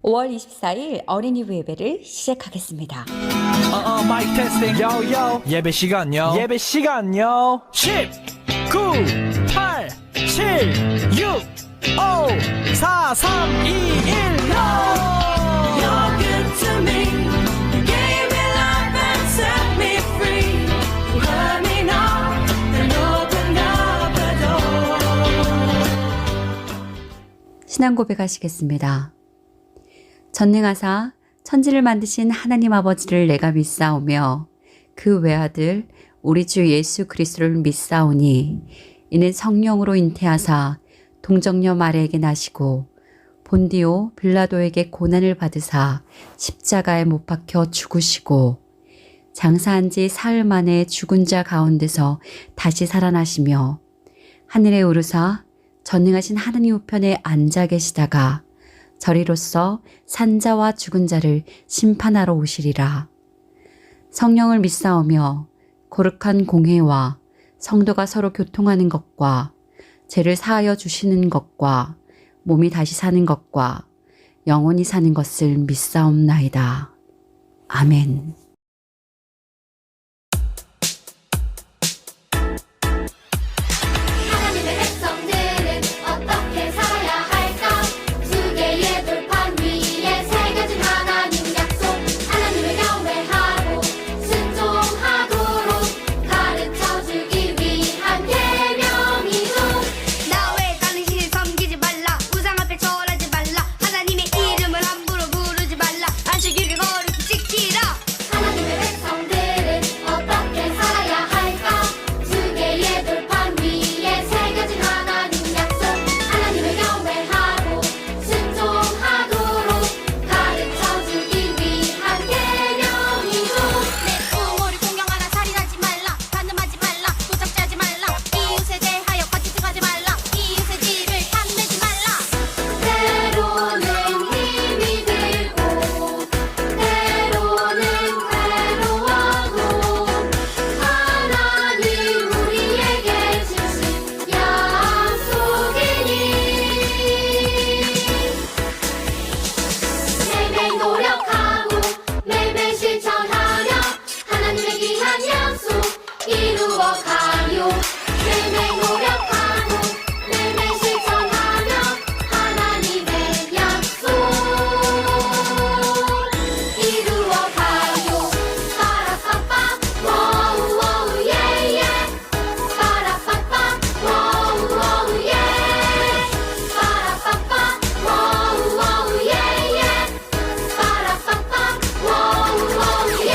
5월 24일 어린이 예배를 시작하겠습니다. 마이크 테스팅 요요 예배 시간요 예배 시간요 10 9 8 7 6 5 4 3 2 1 You're good to me You gave me life and set me free You heard me knock and opened up the door 신앙 고백하시겠습니다. 전능하사 천지를 만드신 하나님 아버지를 내가 믿사오며 그 외아들 우리 주 예수 그리스도를 믿사오니 이는 성령으로 잉태하사 동정녀 마리아에게 나시고 본디오 빌라도에게 고난을 받으사 십자가에 못 박혀 죽으시고 장사한 지 사흘 만에 죽은 자 가운데서 다시 살아나시며 하늘에 오르사 전능하신 하느님 우편에 앉아 계시다가 저리로서 산자와 죽은 자를 심판하러 오시리라. 성령을 믿사오며 거룩한 공회와 성도가 서로 교통하는 것과 죄를 사하여 주시는 것과 몸이 다시 사는 것과 영원히 사는 것을 믿사옵나이다. 아멘. 하나님의 백성들은 어떻게 살아야 할까? 두 개의 돌판 위에 새겨진 하나님 약속 하나님을 경배하고 순종하도록 가르쳐주기 위한 계명이죠. 나 외에 다른 신을 섬기지 말라. 우상 앞에 절하지 말라. 하나님의 이름을 함부로 부르지 말라. 안식일을 거룩히 지키라. 하나님의 백성들은 어떻게 살아야 할까? 두 개의 돌판 위에 새겨진 하나님 약속 하나님을 경배하고 순종하도록 가르쳐주기 위한 계명이죠. 내 부모를 공경하라. 살인하지 말라. 간음하지 말라. 도적질하지 말라. 이웃에 대하여 거짓하지 말라. 이웃의 집을 탐내지 말라. 때로는 힘이 들고 때로는 괴로워도 하나님 우리에게 주신 약속이니 매일 노력하고 매일 실천하며 하나님의 귀한 약속 이루어가요. 매일 노력하고 매일 실천하며 하나님의 약속 이루어가요. 빠라빠빠 워우 워우 예예 빠라빠빠 워우 워우 예 빠라빠빠 워우 워우 예예 빠라빠빠 워우 워우 예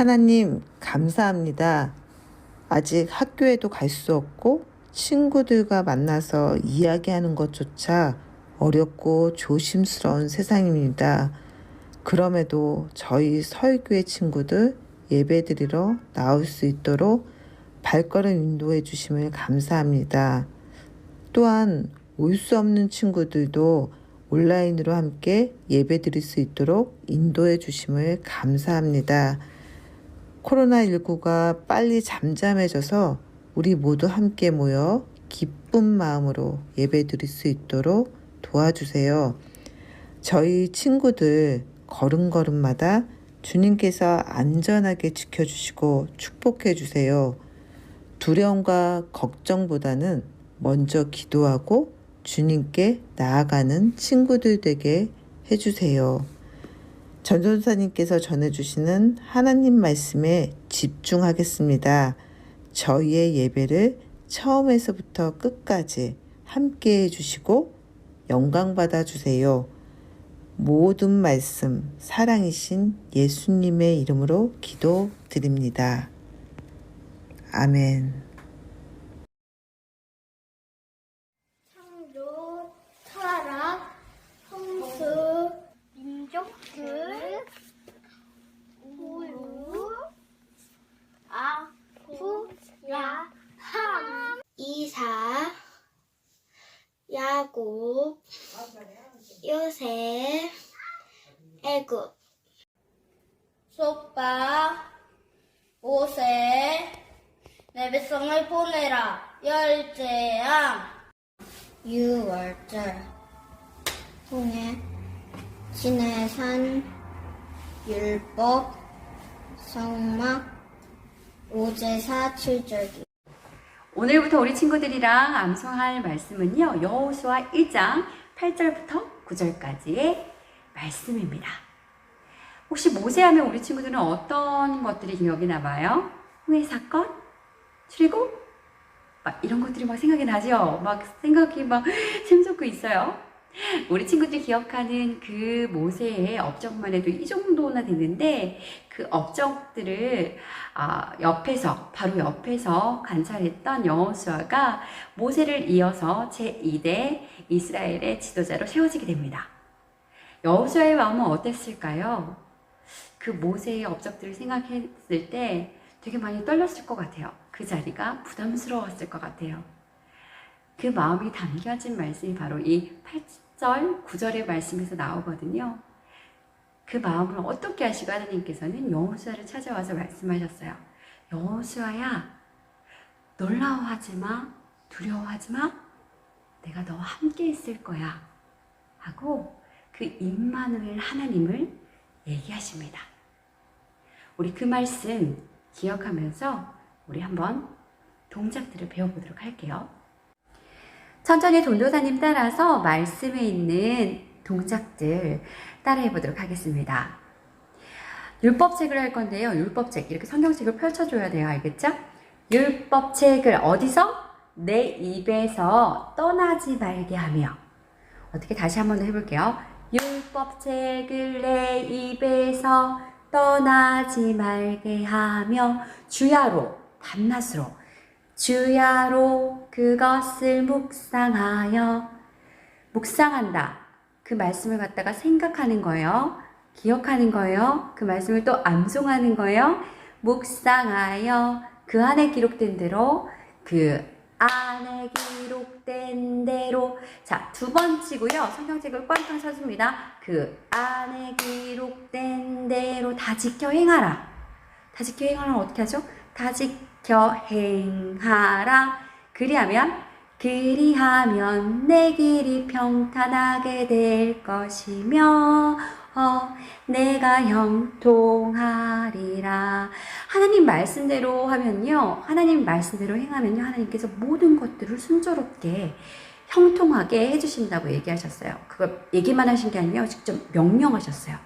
하나님, 감사합니다. 아직 학교에도 갈 수 없고 친구들과 만나서 이야기하는 것조차 어렵고 조심스러운 세상입니다. 그럼에도 저희 서울교회 친구들 예배드리러 나올 수 있도록 발걸음 인도해 주심을 감사합니다. 또한 올 수 없는 친구들도 온라인으로 함께 예배드릴 수 있도록 인도해 주심을 감사합니다. 코로나19가 빨리 잠잠해져서 우리 모두 함께 모여 기쁜 마음으로 예배드릴 수 있도록 도와주세요. 저희 친구들 걸음걸음마다 주님께서 안전하게 지켜주시고 축복해 주세요. 두려움과 걱정보다는 먼저 기도하고 주님께 나아가는 친구들 되게 해주세요. 전도사님께서 전해주시는 하나님 말씀에 집중하겠습니다. 저희의 예배를 처음에서부터 끝까지 함께 해주시고 영광 받아주세요. 모든 말씀 사랑이신 예수님의 이름으로 기도드립니다. 아멘. 창조, 타락, 홍수, 민족들, 우유, 아프야함, 이삭, 야곱, 요셉, 애굽, 솥바, 모세, 내 백성을 보내라, 열재앙, 유월절, 홍해, 진해산, 율법, 성막, 오제사, 칠절기. 오늘부터 우리 친구들이랑 암송할 말씀은요. 여호수아 1장 8절부터 9절까지의 말씀입니다. 혹시 모세하면 우리 친구들은 어떤 것들이 기억이 남아요? 후회 사건? 출애굽? 막 이런 것들이 막 생각이 나죠? 막 생각이 막 샘솟고 있어요. 우리 친구들이 기억하는 그 모세의 업적만 해도 이 정도나 되는데 그 업적들을 바로 옆에서 관찰했던 여호수아가 모세를 이어서 제2대 이스라엘의 지도자로 세워지게 됩니다. 여호수아의 마음은 어땠을까요? 그 모세의 업적들을 생각했을 때 되게 많이 떨렸을 것 같아요. 그 자리가 부담스러웠을 것 같아요. 그 마음이 담겨진 말씀이 바로 이 8절, 9절의 말씀에서 나오거든요. 그 마음을 어떻게 하시고 하나님께서는 여호수아를 찾아와서 말씀하셨어요. 여호수아야, 놀라워하지 마, 두려워하지 마, 내가 너와 함께 있을 거야 하고 그 임마누엘 하나님을 얘기하십니다. 우리 그 말씀 기억하면서 우리 한번 동작들을 배워보도록 할게요. 천천히 전도사님 따라서 말씀에 있는 동작들 따라해 보도록 하겠습니다. 율법책을 할 건데요. 율법책, 이렇게 성경책을 펼쳐줘야 돼요. 알겠죠? 율법책을 어디서? 내 입에서 떠나지 말게 하며. 어떻게 다시 한번 더 해볼게요. 율법책을 내 입에서 떠나지 말게 하며 주야로, 밤낮으로 주야로 그것을 묵상하여. 묵상한다. 그 말씀을 갖다가 생각하는 거예요. 기억하는 거예요. 그 말씀을 또 암송하는 거예요. 묵상하여 그 안에 기록된 대로, 그 안에 기록된 대로. 자, 두 번 치고요. 성경책을 꽝꽝 쳐줍니다. 그 안에 기록된 대로 다 지켜 행하라. 다 지켜 행하라 어떻게 하죠? 다 지켜 행하라. 그리하면 내 길이 평탄하게 될 것이며 내가 형통하리라. 하나님 말씀대로 하면요, 하나님 말씀대로 행하면요, 하나님께서 모든 것들을 순조롭게 형통하게 해주신다고 얘기하셨어요. 그거 얘기만 하신 게 아니에요. 직접 명령하셨어요.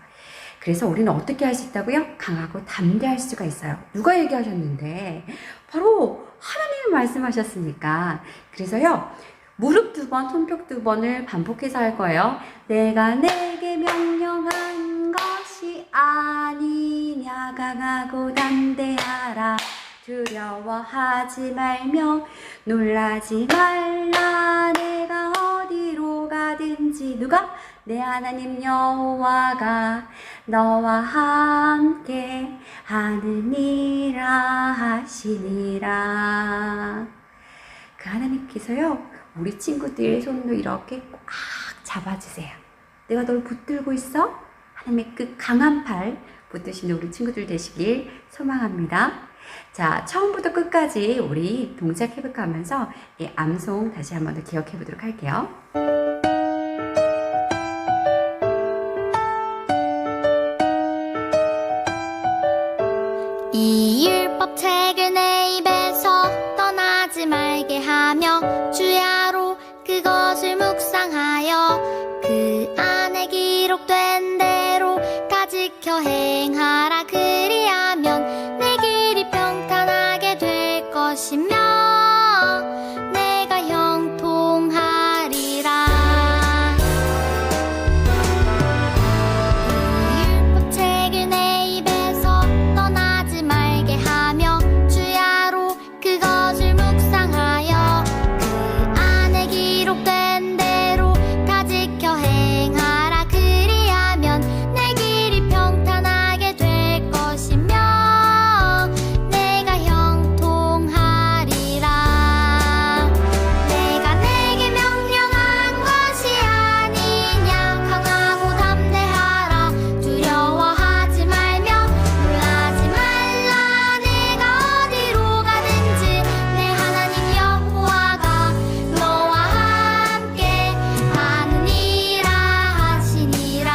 그래서 우리는 어떻게 할 수 있다고요? 강하고 담대할 수가 있어요. 누가 얘기하셨는데? 바로 하나님이 말씀하셨으니까. 그래서요, 무릎 2번, 손뼉 2번을 반복해서 할 거예요. 내가 내게 명령한 것이 아니냐. 강하고 담대하라. 두려워하지 말며 놀라지 말라. 내가 어디로 가든지 누가? 내 하나님 여호와가 너와 함께 하느니라 하시니라. 그 하나님께서요, 우리 친구들 손도 이렇게 꽉 잡아주세요. 내가 널 붙들고 있어. 하나님의 그 강한 팔 붙드시는 우리 친구들 되시길 소망합니다. 자, 처음부터 끝까지 우리 동작 회복하면서 이 암송 다시 한번 더 기억해 보도록 할게요. 이 율법 책을 내 입에서 떠나지 말게 하며 주야로 그것을 묵상하여 그 안에 기록된 대로 다 지켜 행하라. 그리하면 내 길이 평탄하게 될 것이며 내가 형통하리라. 율법 책을 내 입에서 떠나지 말게 하며 주야로 그것을 묵상하여 그 안에 기록된 대로 다 지켜 행하라. 그리하면 내 길이 평탄하게 될 것이며 내가 형통하리라. 내가 내게 명령한 것이 아니냐. 강하고 담대하라. 두려워하지 말며 놀라지 말라. 내가 어디로 가든지 내 하나님 여호와가 너와 함께 하느니라 하시니라.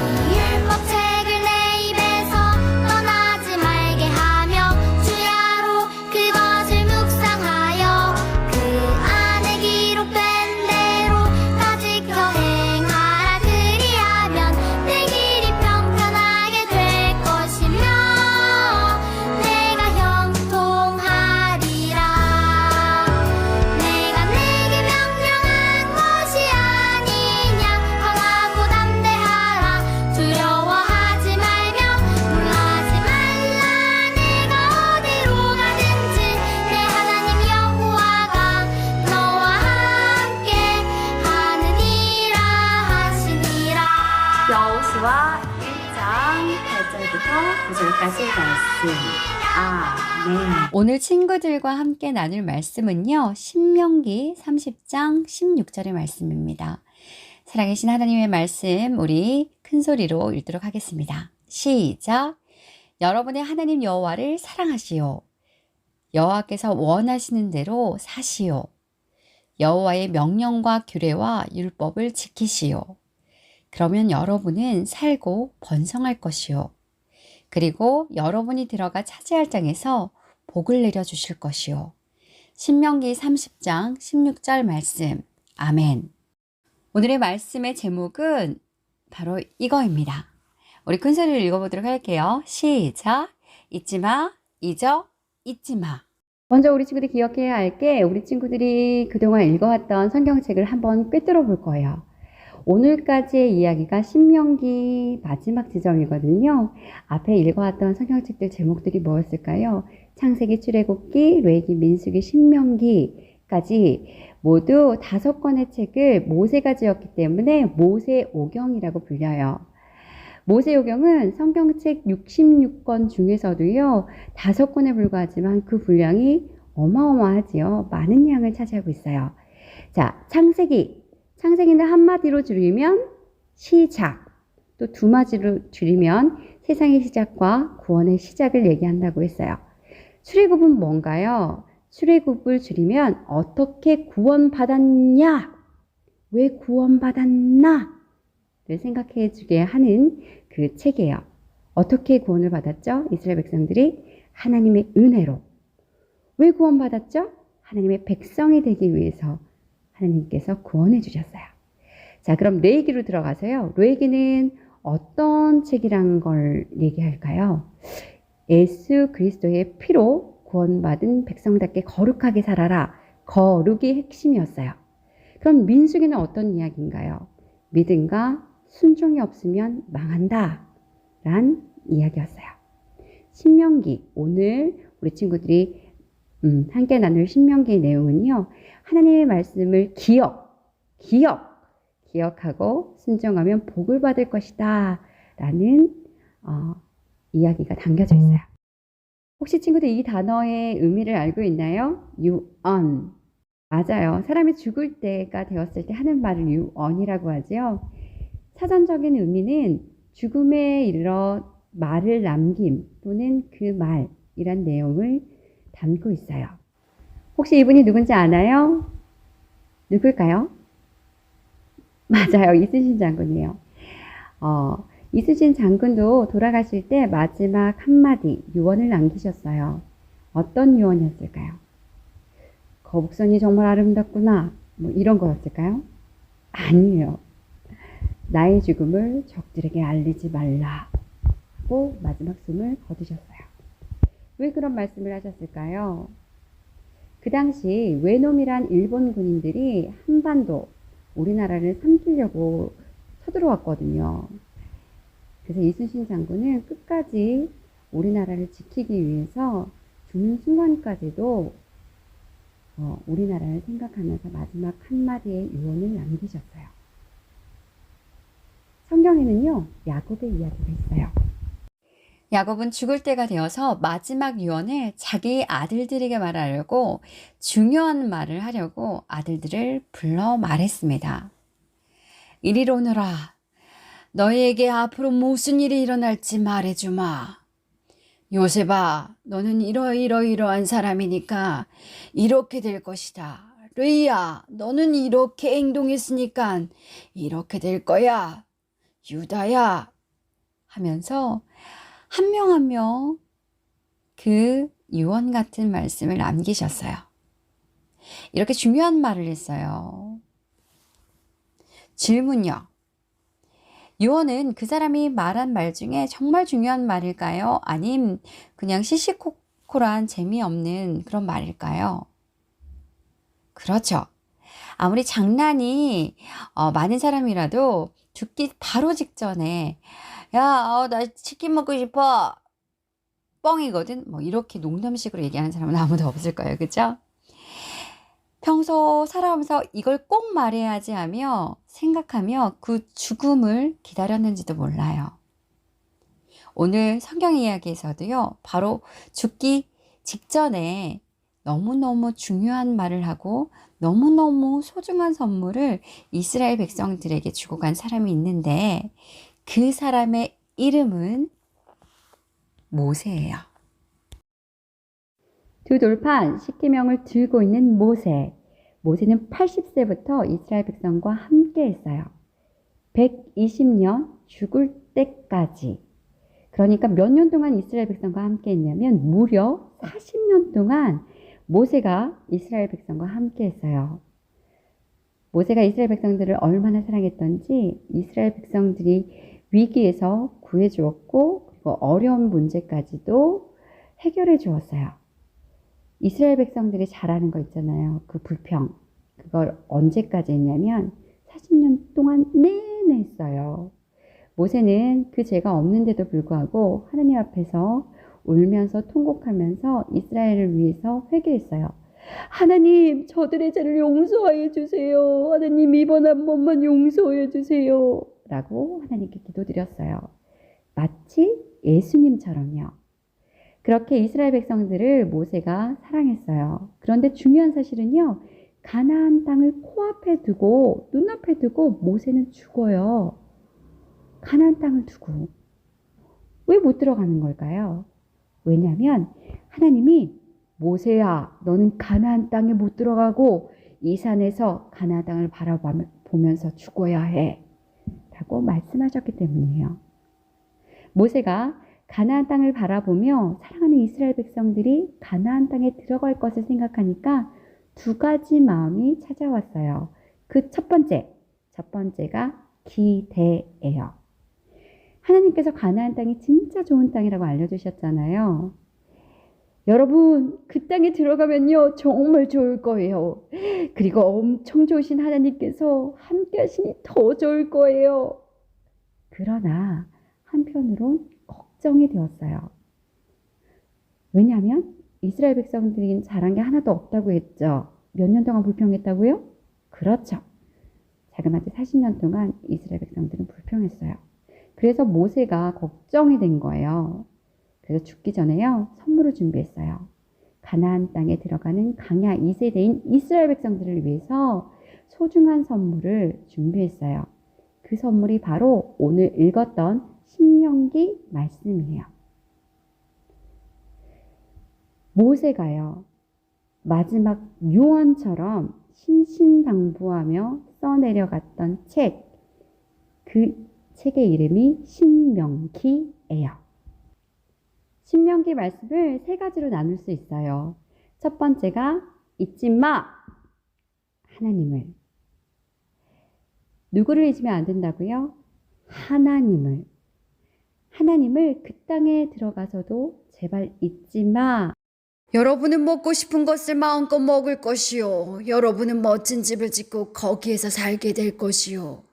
이 율법 책을 내 입에서 떠나지 말게 하며 주야로 그것을 묵상하여 그 안에 기록된 대로 다 지켜 행하라. 그리하면 내 길이 평탄하게 될 것이며 내가 형통하리라. 내가 내게 명령한 것이 아니냐. 강하고 담대하라. 두려워하지 말며 놀라지 말라. 내가 어디로 가든지 내 하나님 여호와가 너와 함께 하느니라 하시니라. 여호수아 1장 8절부터 9절까지 말씀. 아멘. 오늘 친구들과 함께 나눌 말씀은요, 신명기 30장 16절의 말씀입니다. 살아계신 하나님의 말씀, 우리 큰 소리로 읽도록 하겠습니다. 시작. 여러분의 하나님 여호와를 사랑하시오. 여호와께서 원하시는 대로 사시오. 여호와의 명령과 규례와 율법을 지키시오. 그러면 여러분은 살고 번성할 것이요. 그리고 여러분이 들어가 차지할 땅에서 복을 내려주실 것이요. 신명기 30장 16절 말씀. 아멘. 오늘의 말씀의 제목은 바로 이거입니다. 우리 큰 소리를 읽어보도록 할게요. 시작. 잊지 마, 잊어, 잊지 마. 먼저 우리 친구들이 기억해야 할 게, 우리 친구들이 그동안 읽어왔던 성경책을 한번 꿰뚫어 볼 거예요. 오늘까지의 이야기가 신명기 마지막 지점이거든요. 앞에 읽어왔던 성경책들 제목들이 뭐였을까요? 창세기, 출애굽기, 레위기, 민수기, 신명기까지 모두 5권의 책을 모세가 지었기 때문에 모세오경이라고 불려요. 모세오경은 성경책 66권 중에서도요, 5권에 불과하지만 그 분량이 어마어마하지요. 많은 양을 차지하고 있어요. 자, 창세기는 한마디로 줄이면 시작, 또 2마디로 줄이면 세상의 시작과 구원의 시작을 얘기한다고 했어요. 출애굽은 뭔가요? 출애굽을 줄이면 어떻게 구원받았냐? 왜 구원받았나? 를 생각해 주게 하는 그 책이에요. 어떻게 구원을 받았죠? 이스라엘 백성들이 하나님의 은혜로. 왜 구원받았죠? 하나님의 백성이 되기 위해서 하나님께서 구원해 주셨어요. 자, 그럼 레위기로 들어가서요. 레위기는 어떤 책이란 걸 얘기할까요? 예수 그리스도의 피로 구원받은 백성답게 거룩하게 살아라. 거룩이 핵심이었어요. 그럼 민수기는 어떤 이야기인가요? 믿음과 순종이 없으면 망한다 란 이야기였어요. 신명기, 오늘 우리 친구들이 함께 나눌 신명기의 내용은요. 하나님의 말씀을 기억하고 순종하면 복을 받을 것이다 라는 이야기가 담겨져 있어요. 혹시 친구들 이 단어의 의미를 알고 있나요? 유언. 맞아요. 사람이 죽을 때가 되었을 때 하는 말을 유언이라고 하죠. 사전적인 의미는 죽음에 이르러 말을 남김 또는 그 말이란 내용을 담고 있어요. 혹시 이분이 누군지 아나요? 누굴까요? 맞아요. 이순신 장군이에요. 이순신 장군도 돌아가실 때 마지막 한마디 유언을 남기셨어요. 어떤 유언이었을까요? 거북선이 정말 아름답구나. 뭐 이런 거였을까요? 아니에요. 나의 죽음을 적들에게 알리지 말라. 하고 마지막 숨을 거두셨어요. 왜 그런 말씀을 하셨을까요? 그 당시 외놈이란 일본 군인들이 한반도, 우리나라를 삼키려고 쳐들어왔거든요. 그래서 이순신 장군은 끝까지 우리나라를 지키기 위해서 죽는 순간까지도 우리나라를 생각하면서 마지막 한마디의 유언을 남기셨어요. 성경에는요, 야곱의 이야기가 있어요. 야곱은 죽을 때가 되어서 마지막 유언을 자기 아들들에게 말하려고 중요한 말을 하려고 아들들을 불러 말했습니다. 이리로 오너라. 너희에게 앞으로 무슨 일이 일어날지 말해주마. 요셉아, 너는 이러이러이러한 사람이니까 이렇게 될 것이다. 르이야, 너는 이렇게 행동했으니까 이렇게 될 거야. 유다야 하면서 한 명 한 명 그 유언 같은 말씀을 남기셨어요. 이렇게 중요한 말을 했어요. 질문요. 유언은 그 사람이 말한 말 중에 정말 중요한 말일까요? 아님 그냥 시시콜콜한 재미없는 그런 말일까요? 그렇죠. 아무리 장난이 많은 사람이라도 죽기 바로 직전에 야, 나 치킨 먹고 싶어. 뻥이거든. 뭐 이렇게 농담식으로 얘기하는 사람은 아무도 없을 거예요. 그죠? 평소 살아오면서 이걸 꼭 말해야지 하며 생각하며 그 죽음을 기다렸는지도 몰라요. 오늘 성경 이야기에서도요. 바로 죽기 직전에 너무너무 중요한 말을 하고 너무너무 소중한 선물을 이스라엘 백성들에게 주고 간 사람이 있는데 그 사람의 이름은 모세예요. 두 돌판 10계명을 들고 있는 모세. 모세는 80세부터 이스라엘 백성과 함께 했어요. 120년 죽을 때까지. 그러니까 몇 년 동안 이스라엘 백성과 함께 했냐면 무려 40년 동안 모세가 이스라엘 백성과 함께 했어요. 모세가 이스라엘 백성들을 얼마나 사랑했던지 이스라엘 백성들이 위기에서 구해 주었고 그리고 어려운 문제까지도 해결해 주었어요. 이스라엘 백성들이 잘하는 거 있잖아요. 그 불평. 그걸 언제까지 했냐면 40년 동안 내내 했어요. 모세는 그 죄가 없는데도 불구하고 하나님 앞에서 울면서 통곡하면서 이스라엘을 위해서 회개했어요. 하나님, 저들의 죄를 용서하여 주세요. 하나님, 이번 한 번만 용서해 주세요. 라고 하나님께 기도드렸어요. 마치 예수님처럼요. 그렇게 이스라엘 백성들을 모세가 사랑했어요. 그런데 중요한 사실은요. 가나안 땅을 코앞에 두고 눈앞에 두고 모세는 죽어요. 가나안 땅을 두고. 왜 못 들어가는 걸까요? 왜냐하면 하나님이 모세야, 너는 가나안 땅에 못 들어가고 이 산에서 가나안 땅을 바라보면서 죽어야 해. 라고 말씀하셨기 때문이에요. 모세가 가나안 땅을 바라보며 사랑하는 이스라엘 백성들이 가나안 땅에 들어갈 것을 생각하니까 두 가지 마음이 찾아왔어요. 그 첫 번째가 기대예요. 하나님께서 가나안 땅이 진짜 좋은 땅이라고 알려주셨잖아요. 여러분, 그 땅에 들어가면요 정말 좋을 거예요. 그리고 엄청 좋으신 하나님께서 함께 하시니 더 좋을 거예요. 그러나 한편으론 걱정이 되었어요. 왜냐하면 이스라엘 백성들이 잘한 게 하나도 없다고 했죠. 몇 년 동안 불평했다고요? 그렇죠. 자그마치 40년 동안 이스라엘 백성들은 불평했어요. 그래서 모세가 걱정이 된 거예요. 그래서 죽기 전에요, 선물을 준비했어요. 가나안 땅에 들어가는 강야 2세대인 이스라엘 백성들을 위해서 소중한 선물을 준비했어요. 그 선물이 바로 오늘 읽었던 신명기 말씀이에요. 모세가요, 마지막 유언처럼 신신당부하며 써내려갔던 책, 그 책의 이름이 신명기예요. 신명기 말씀을 세 가지로 나눌 수 있어요. 첫 번째가 잊지 마! 하나님을. 누구를 잊으면 안 된다고요? 하나님을. 하나님을 그 땅에 들어가서도 제발 잊지 마. 여러분은 먹고 싶은 것을 마음껏 먹을 것이요. 여러분은 멋진 집을 짓고 거기에서 살게 될 것이요.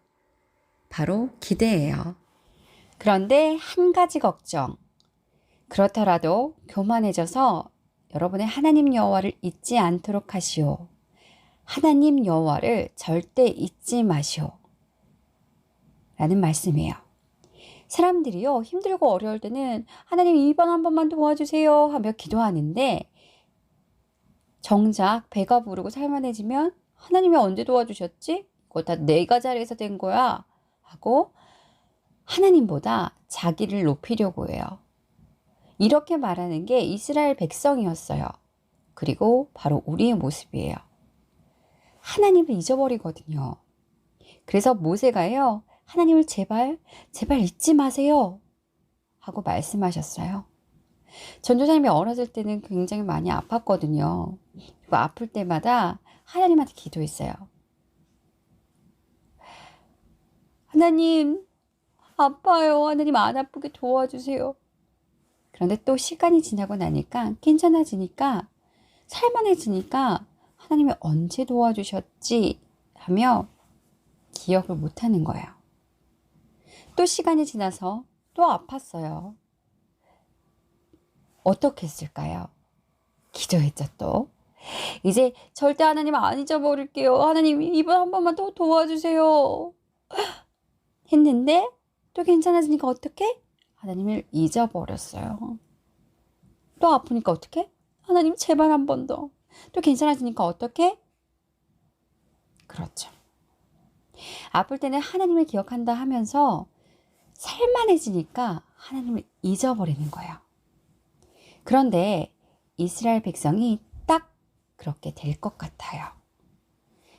바로 기대예요. 그런데 한 가지 걱정. 그렇더라도 교만해져서 여러분의 하나님 여호와를 잊지 않도록 하시오. 하나님 여호와를 절대 잊지 마시오. 라는 말씀이에요. 사람들이요, 힘들고 어려울 때는 하나님 이번 한 번만 도와주세요 하며 기도하는데, 정작 배가 부르고 살만해지면 하나님이 언제 도와주셨지? 그거 다 내가 잘해서 된 거야 하고 하나님보다 자기를 높이려고 해요. 이렇게 말하는 게 이스라엘 백성이었어요. 그리고 바로 우리의 모습이에요. 하나님을 잊어버리거든요. 그래서 모세가요, 하나님을 제발 잊지 마세요 하고 말씀하셨어요. 전도사님이 어렸을 때는 굉장히 많이 아팠거든요. 그리고 아플 때마다 하나님한테 기도했어요. 하나님, 아파요. 하나님 안 아프게 도와주세요. 그런데 또 시간이 지나고 나니까 괜찮아지니까, 살만해지니까 하나님이 언제 도와주셨지 하며 기억을 못하는 거예요. 또 시간이 지나서 또 아팠어요. 어떻게 했을까요? 기도했죠, 또. 이제 절대 하나님 안 잊어버릴게요. 하나님 이번 한 번만 더 도와주세요. 했는데 또 괜찮아지니까 어떻게? 하나님을 잊어버렸어요. 또 아프니까 어떻게? 하나님 제발 한 번 더. 또 괜찮아지니까 어떻게? 그렇죠. 아플 때는 하나님을 기억한다 하면서 살만해지니까 하나님을 잊어버리는 거예요. 그런데 이스라엘 백성이 딱 그렇게 될 것 같아요.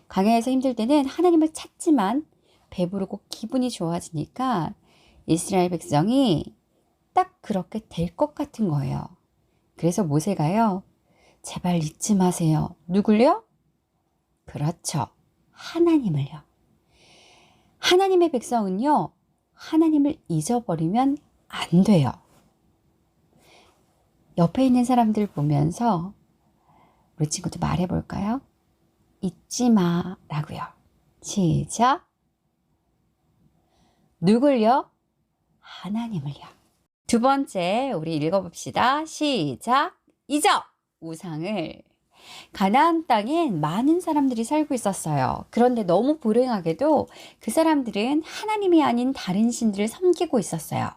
강야에서 힘들 때는 하나님을 찾지만 배부르고 기분이 좋아지니까 이스라엘 백성이 딱 그렇게 될 것 같은 거예요. 그래서 모세가요, 제발 잊지 마세요. 누굴요? 그렇죠. 하나님을요. 하나님의 백성은요, 하나님을 잊어버리면 안 돼요. 옆에 있는 사람들 보면서 우리 친구도 말해볼까요? 잊지 마 라고요. 시작. 누굴요? 하나님을요. 두 번째, 우리 읽어봅시다. 시작. 잊어! 우상을. 가나안 땅엔 많은 사람들이 살고 있었어요. 그런데 너무 불행하게도 그 사람들은 하나님이 아닌 다른 신들을 섬기고 있었어요.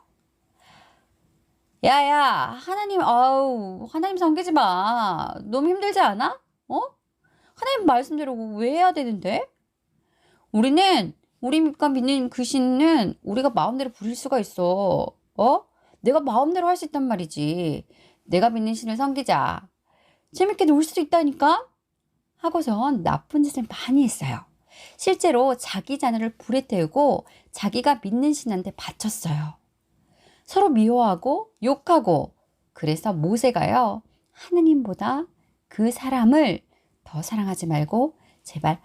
야야, 하나님, 하나님 섬기지 마. 너무 힘들지 않아? 하나님 말씀대로 왜 해야 되는데? 우리가 믿는 그 신은 우리가 마음대로 부릴 수가 있어. 내가 마음대로 할 수 있단 말이지. 내가 믿는 신을 섬기자. 재밌게 놀 수도 있다니까? 하고선 나쁜 짓을 많이 했어요. 실제로 자기 자녀를 불에 태우고 자기가 믿는 신한테 바쳤어요. 서로 미워하고 욕하고, 그래서 모세가요, 하나님보다 그 사람을 더 사랑하지 말고 제발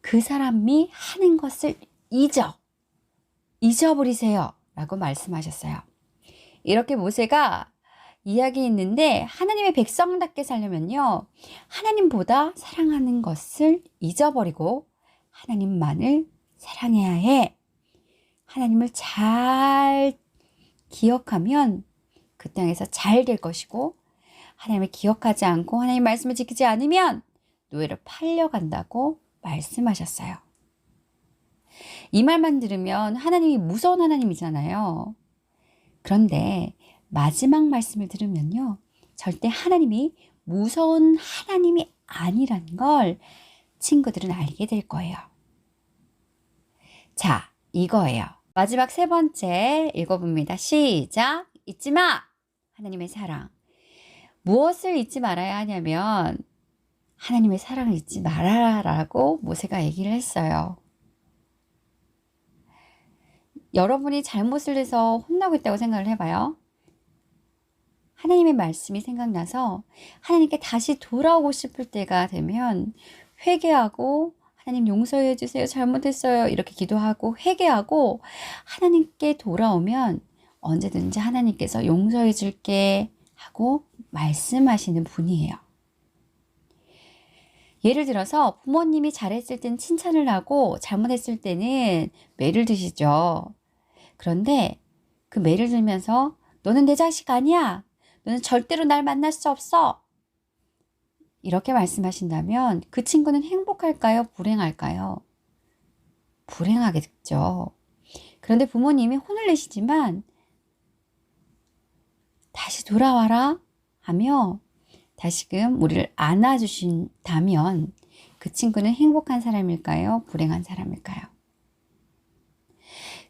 그 사람이 하는 것을 잊어버리세요 라고 말씀하셨어요. 이렇게 모세가 이야기했는데, 하나님의 백성답게 살려면요, 하나님보다 사랑하는 것을 잊어버리고 하나님만을 사랑해야 해. 하나님을 잘 기억하면 그 땅에서 잘 될 것이고, 하나님을 기억하지 않고 하나님 말씀을 지키지 않으면 노예로 팔려간다고 말씀하셨어요. 이 말만 들으면 하나님이 무서운 하나님이잖아요. 그런데 마지막 말씀을 들으면요, 절대 하나님이 무서운 하나님이 아니라는 걸 친구들은 알게 될 거예요. 자, 이거예요. 마지막 세 번째 읽어봅니다. 시작! 잊지 마! 하나님의 사랑. 무엇을 잊지 말아야 하냐면 하나님의 사랑을 잊지 말아라라고 모세가 얘기를 했어요. 여러분이 잘못을 해서 혼나고 있다고 생각을 해봐요. 하나님의 말씀이 생각나서 하나님께 다시 돌아오고 싶을 때가 되면 회개하고 하나님 용서해 주세요. 잘못했어요. 이렇게 기도하고 회개하고 하나님께 돌아오면 언제든지 하나님께서 용서해 줄게 하고 말씀하시는 분이에요. 예를 들어서 부모님이 잘했을 땐 칭찬을 하고 잘못했을 때는 매를 드시죠. 그런데 그 매를 들면서 너는 내 자식 아니야. 너는 절대로 날 만날 수 없어. 이렇게 말씀하신다면 그 친구는 행복할까요? 불행할까요? 불행하겠죠. 그런데 부모님이 혼을 내시지만 다시 돌아와라 하며 다시금 우리를 안아주신다면 그 친구는 행복한 사람일까요? 불행한 사람일까요?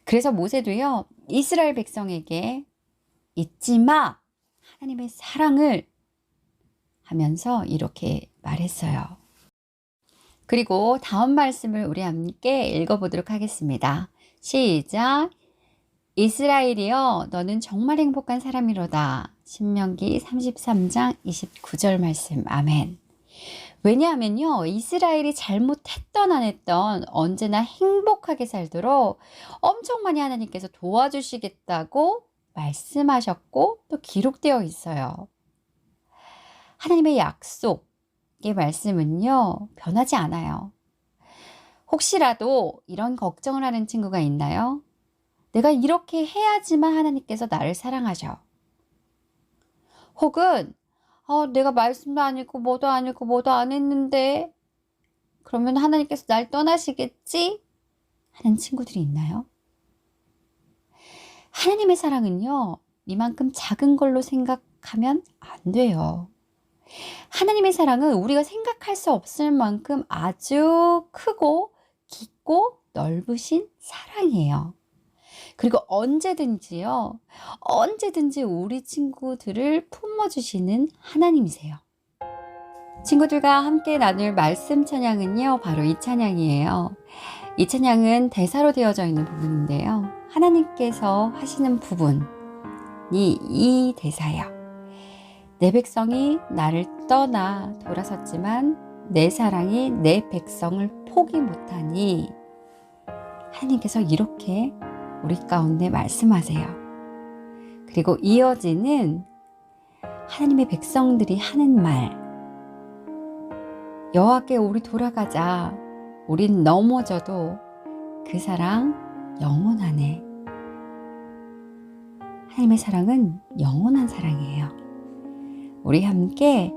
그래서 모세도요, 이스라엘 백성에게 잊지 마! 하나님의 사랑을 하면서 이렇게 말했어요. 그리고 다음 말씀을 우리 함께 읽어보도록 하겠습니다. 시작! 이스라엘이여 너는 정말 행복한 사람이로다. 신명기 33장 29절 말씀. 아멘. 왜냐하면요, 이스라엘이 잘못했던 안 했던 언제나 행복하게 살도록 엄청 많이 하나님께서 도와주시겠다고 말씀하셨고 또 기록되어 있어요. 하나님의 약속의 말씀은요, 변하지 않아요. 혹시라도 이런 걱정을 하는 친구가 있나요? 내가 이렇게 해야지만 하나님께서 나를 사랑하셔. 혹은 내가 말씀도 안 읽고 뭐도 안 읽고 뭐도 안 했는데 그러면 하나님께서 날 떠나시겠지? 하는 친구들이 있나요? 하나님의 사랑은요, 이만큼 작은 걸로 생각하면 안 돼요. 하나님의 사랑은 우리가 생각할 수 없을 만큼 아주 크고 깊고 넓으신 사랑이에요. 그리고 언제든지요, 언제든지 우리 친구들을 품어주시는 하나님이세요. 친구들과 함께 나눌 말씀 찬양은요, 바로 이 찬양이에요. 이 찬양은 대사로 되어져 있는 부분인데요, 하나님께서 하시는 부분이 이 대사예요. 내 백성이 나를 떠나 돌아섰지만 내 사랑이 내 백성을 포기 못하니, 하나님께서 이렇게 우리 가운데 말씀하세요. 그리고 이어지는 하나님의 백성들이 하는 말, 여호와께 우리 돌아가자. 우린 넘어져도 그 사랑 영원하네. 하나님의 사랑은 영원한 사랑이에요. 우리 함께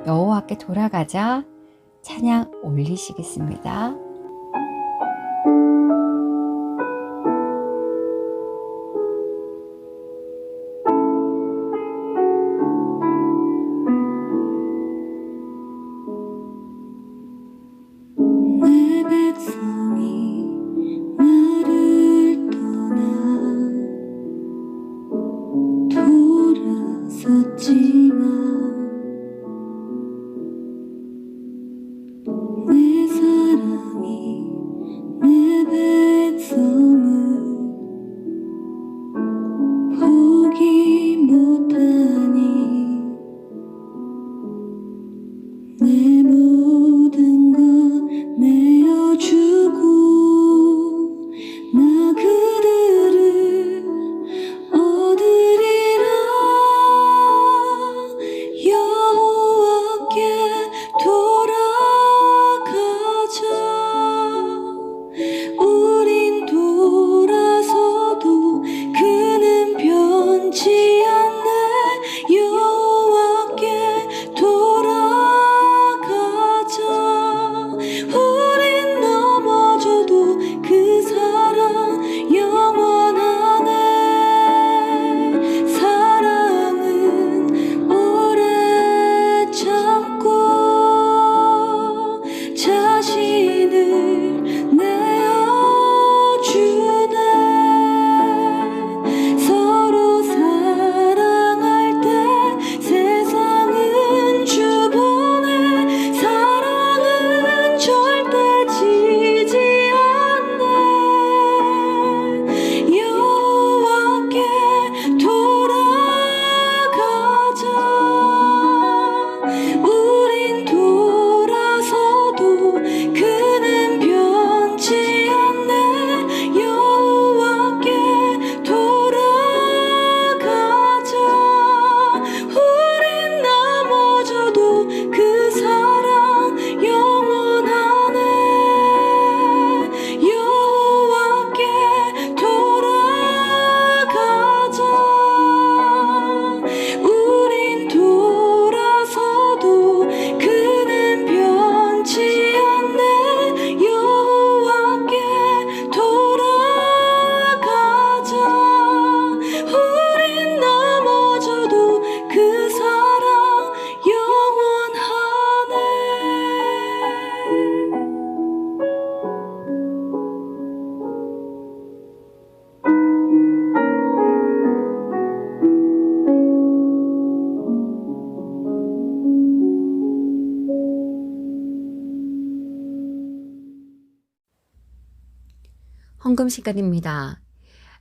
여호와께 돌아가자 찬양 올리시겠습니다. 내 백성이 나를 떠나 돌아섰지만 내 사랑이 내 백성을 포기 못하니 내 모든 것 내어주고 나 그들을 얻으리라 헌금 시간입니다.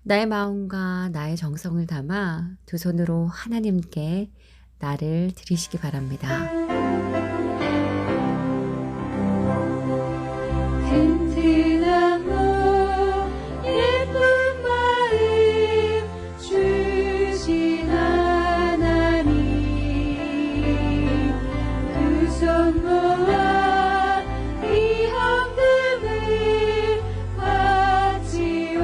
나의 마음과 나의 정성을 담아 두 손으로 하나님께 나를 드리시기 바랍니다. 튼튼한 몸 예쁜 마음 주신 하나님 두 손 모아 이 헌금을 바치옵니다.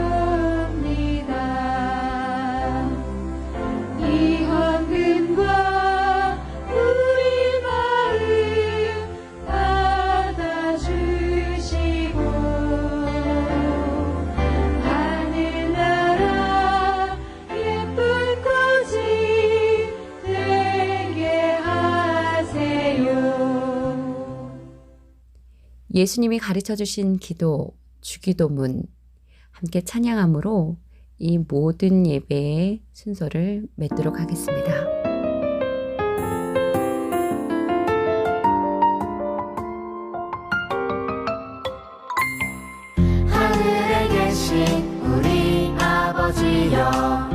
이 헌금과 우리 마음 받아주시고 하늘나라 예쁜 꽃이 되게 하세요. 예수님이 가르쳐 주신 기도, 주기도문 함께 찬양함으로 이 모든 예배의 순서를 맺도록 하겠습니다. 하늘에 계신 우리 아버지여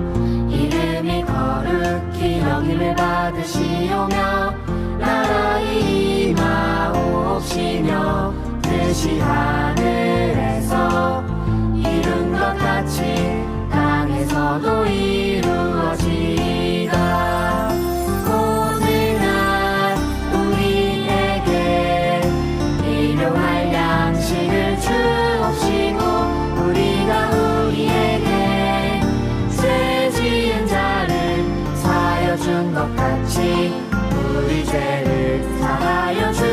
이름이 거룩히 여김을 받으시오며 나라의 임하옵시며 뜻이 하늘에서 이룬 것 같이 땅에서도 이루어지이다. 오늘 날 우리에게 일용할 양식을 주옵시고 우리가 우리에게 죄 지은 자를 사하여 준 것 같이 우리 죄를 사하여 주옵시고